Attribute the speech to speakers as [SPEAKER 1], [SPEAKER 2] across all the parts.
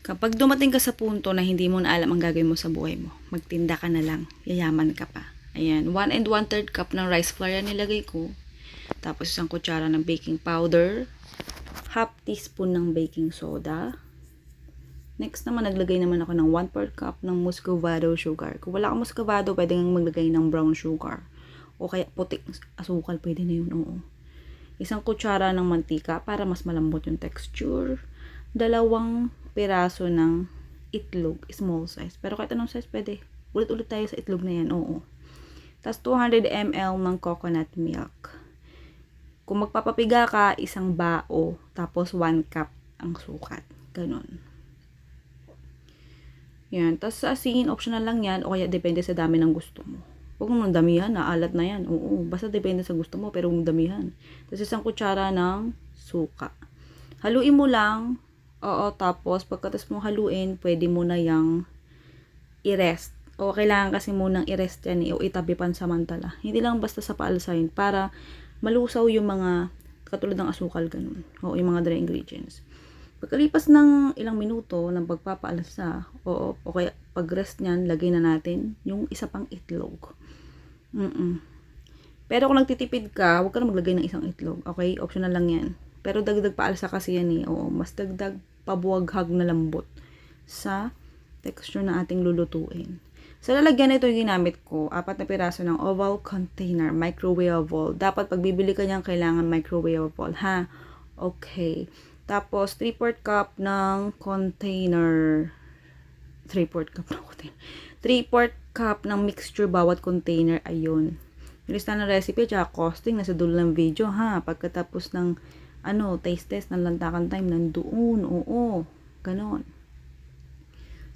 [SPEAKER 1] Kapag dumating ka sa punto na hindi mo na alam ang gagawin mo sa buhay mo, magtinda ka na lang, yayaman ka pa. Ayan, 1 and 1/3 cup ng rice flour yan nilagay ko. Tapos isang kutsara ng baking powder, half teaspoon ng baking soda. Next naman, naglagay naman ako ng 1/4 cup ng muscovado sugar. Kung wala kang muscovado, pwede kang maglagay ng brown sugar. O kaya puting asukal, pwede na yun, oo. Isang kutsara ng mantika para mas malambot yung texture. 2 piraso ng itlog, small size. Pero kahit anong size pwede. Ulit-ulit tayo sa itlog na yan, oo. Tapos 200 ml ng coconut milk. Kung magpapapiga ka, isang bao, tapos 1 cup ang sukat. Ganon. Yan. Tapos sa asin, optional lang yan, o kaya depende sa dami ng gusto mo. Huwag mo damihan, naalat na yan. Oo, basta depende sa gusto mo, pero huwag damihan. Tapos isang kutsara ng suka. Haluin mo lang. Oo, tapos pagkatapos mo haluin, pwede mo na yang i-rest. O kailangan kasi munang i-rest yan o itabi pansamantala. Hindi lang basta sa paalsahin para malusaw yung mga katulad ng asukal ganun. O yung mga dry ingredients. Pagkalipas ng ilang minuto ng pagpapaalsa, o kaya pag-rest niyan, lagay na natin yung isa pang itlog. Pero kung nagtitipid ka, huwag ka na maglagay ng isang itlog. Okay? Optional lang yan. Pero dagdag paalsa kasi yan eh. Oo, mas dagdag pabuwaghag na lambot sa texture na ating lulutuin. Sa lalagyan ito yung ginamit ko, 4 na piraso ng oval container, microwavable. Dapat pag bibili ka niyan, kailangan microwavable, ha? Okay. Tapos, 3/4 cup ng container. 3/4 cup ng container. 3/4 cup ng mixture bawat container. Ayun. Yung lista ng recipe, tsaka costing, nasa dulo ng video, ha? Pagkatapos ng taste test ng lantakan time, nandoon. Oo. Ganon.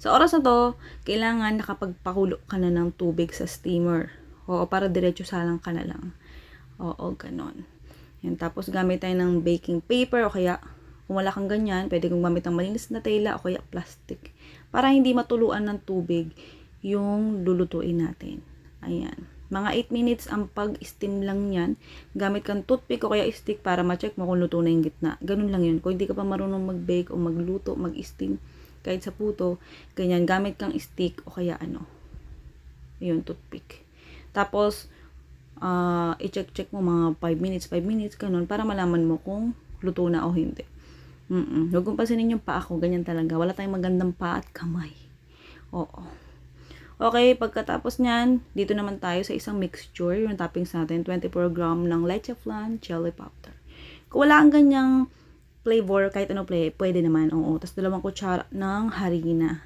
[SPEAKER 1] Sa oras na to, kailangan nakapagpakulo ka na ng tubig sa steamer. Oo, para diretso salang ka na lang. Oo, ganon. Yan. Tapos, gamit tayo ng baking paper o kaya, kung wala kang ganyan, pwede kong gamit ng malinis na tela o kaya plastic. Para hindi matuluan ng tubig yung lulutuin natin. Ayan. Mga 8 minutes ang pag-steam lang yan. Gamit kang toothpick o kaya stick para ma-check mo kung luto na yung gitna. Ganun lang yun. Kung hindi ka pa marunong mag-bake o magluto, mag-steam, kahit sa puto, ganyan, gamit kang stick o kaya yun, toothpick. Tapos, i-check mo mga 5 minutes, ganun, para malaman mo kung luto na o hindi. Huwag kong pansinin yung paa ko, ganyan talaga. Wala tayong magandang paa at kamay. Oo. Okay, pagkatapos nyan, dito naman tayo sa isang mixture. Yung toppings natin, 24 gram ng leche flan, chili powder. Kung wala kang ganyang flavor, kahit ano pwede naman. Oo. Tapos 2 kutsara ng harina.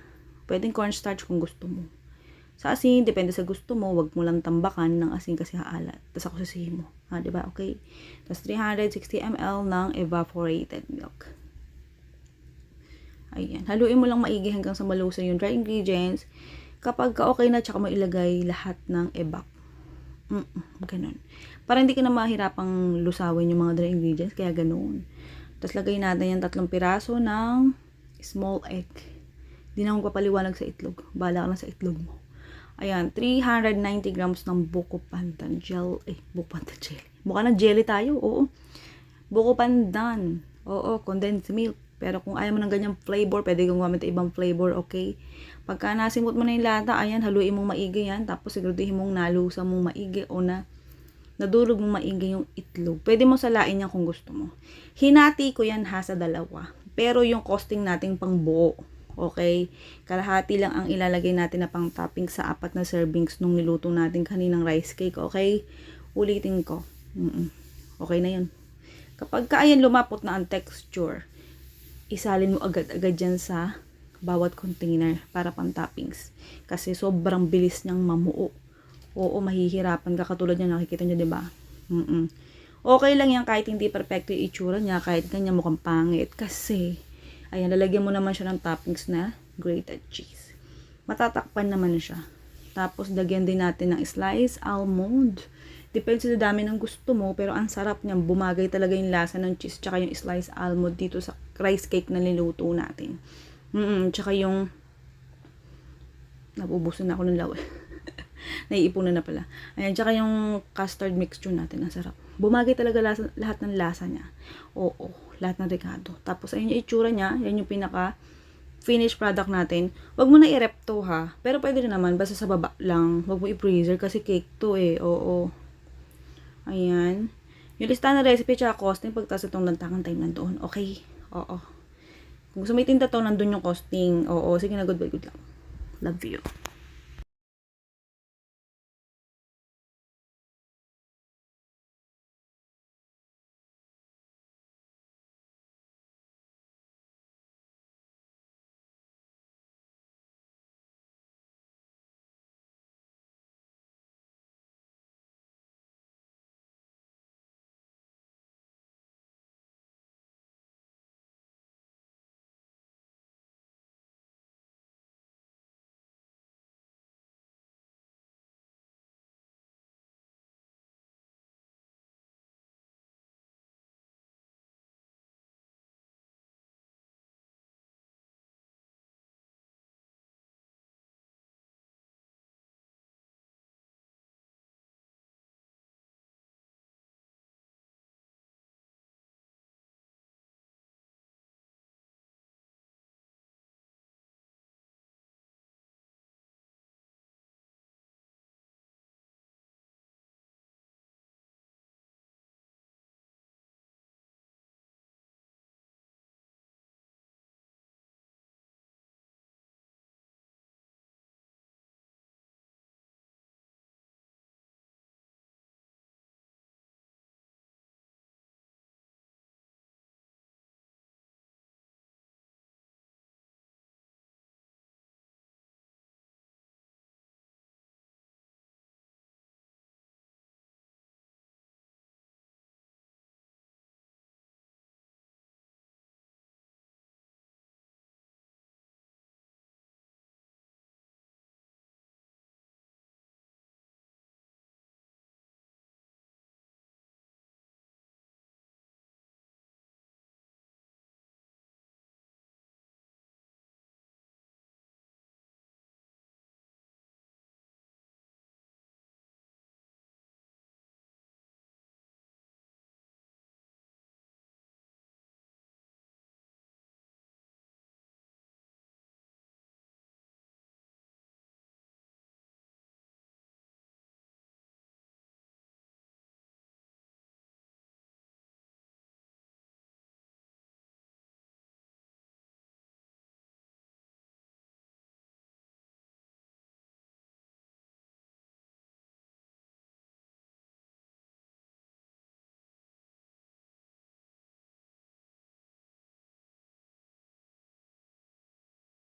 [SPEAKER 1] Pwedeng cornstarch kung gusto mo. Sa asin, depende sa gusto mo. Huwag mo lang tambakan ng asin kasi haalat. Tapos ako sisihin mo. Diba? Okay. Tapos 360 ml ng evaporated milk. Ayan. Haluin mo lang maigi hanggang sa malusa yung dry ingredients. Kapag okay na, tsaka mo ilagay lahat ng evap. Ganun. Para hindi ka na mahirapang lusawin yung mga dry ingredients. Kaya ganun. Tapos lagay natin yung 3 piraso ng small egg. Hindi na akong papaliwanag sa itlog. Bahala ka na sa itlog mo. Ayan. 390 grams ng buko pandan jelly. Buko pandan jelly. Mukha na jelly tayo. Oo. Buko pandan. Oo. Condensed milk. Pero kung ayaw mo ng ganyang flavor, pwede kong gamit ibang flavor, okay? Pagka nasimot mo na yung lata, ayan, haluin mong maigi yan. Tapos siguraduhin mong nalusa mong maigi o nadurog mong maigi yung itlog. Pwede mo salain yan kung gusto mo. Hinati ko yan sa 2. Pero yung costing nating pang buo, okay? Kalahati lang ang ilalagay natin na pang topping sa 4 na servings nung niluto natin kaninang rice cake, okay? Ulitin ko. Okay na yun. Kapag ayan, lumapot na ang texture, isalin mo agad-agad dyan sa bawat container para pang toppings. Kasi sobrang bilis niyang mamuo. Oo, mahihirapan ka katulad niya, nakikita niyo, diba? Okay lang yan kahit hindi perfecto yung itsura niya, kahit ganyan mukhang pangit. Kasi, ayan, lalagyan mo naman siya ng toppings na grated cheese. Matatakpan naman siya. Tapos, lagyan din natin ng sliced almond. Depende sa dami ng gusto mo, pero ang sarap niyan. Bumagay talaga yung lasa ng cheese tsaka yung sliced almond dito sa rice cake na niluto natin. Tsaka yung nabubusan na ako ng laway. Naiipunan na pala. Ayan, tsaka yung custard mixture natin. Ang sarap. Bumagay talaga lahat ng lasa niya. Oo, lahat ng ricado. Tapos, ayun yung itsura niya. Yan yung pinaka finished product natin, wag mo na i-rep to ha. Pero pwede rin naman, basta sa baba lang. Wag mo i-freezer kasi cake to eh. Oo. Ayan. Yung listahan na recipe tsaka costing, pagtas itong lantangan time nandoon. Okay? Oo. Kung gusto may tinta to, nandun yung costing. Oo. Sige na, good lang. Love you.